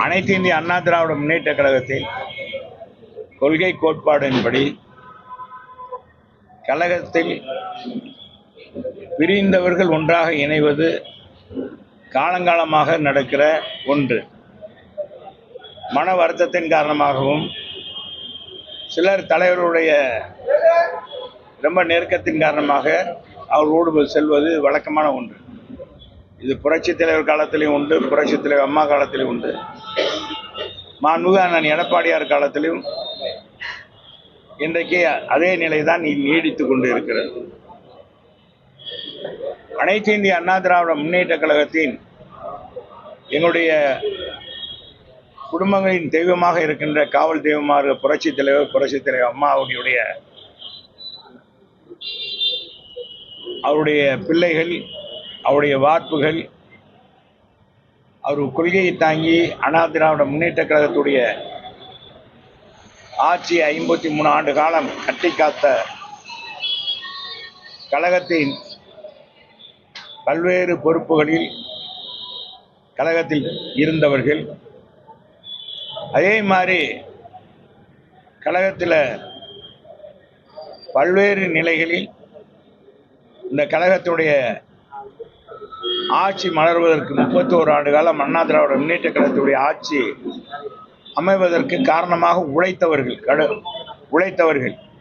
அனைத்து இந்திய அண்ணா திராவிட முன்னேற்ற கழகத்தின் கொள்கை கோட்பாடின்படி கழகத்தில் பிரிந்தவர்கள் ஒன்றாக இணைவது காலங்காலமாக நடக்கிற ஒன்று. மன வருத்தத்தின் காரணமாகவும் சிலர் தலைவருடைய ரொம்ப நெருக்கத்தின் காரணமாக அவர்களோடு செல்வது வழக்கமான ஒன்று. இது புரட்சித் தலைவர் காலத்திலையும் உண்டு, புரட்சித் தலைவர் அம்மா காலத்திலும் உண்டு, மாண்புமிகு அண்ணன் எடப்பாடியார் காலத்திலும் இன்றைக்கு அதே நிலைதான் நீடித்துக் கொண்டு இருக்கிறது. அனைத்து இந்திய அண்ணா திராவிட முன்னேற்ற கழகத்தின் எங்களுடைய குடும்பங்களின் தெய்வமாக இருக்கின்ற காவல் தெய்வமாக புரட்சித் தலைவர் அம்மா அவருடைய பிள்ளைகள், அவருடைய வார்ப்புகள், அவர் கொள்கையை தாங்கி அண்ணா திராவிட முன்னேற்ற கழகத்துடைய ஆட்சி 53 ஆண்டு காலம் கட்டி காத்த கழகத்தின் பல்வேறு பொறுப்புகளில் கழகத்தில் இருந்தவர்கள். அதே மாதிரி கழகத்தில் பல்வேறு நிலைகளில் இந்த கழகத்துடைய ஆட்சி மலர்வதற்கு 31 ஆண்டு காலம் அண்ணா திராவிட முன்னேற்ற கழகத்துடைய ஆட்சி அமைவதற்கு காரணமாக உழைத்தவர்கள்.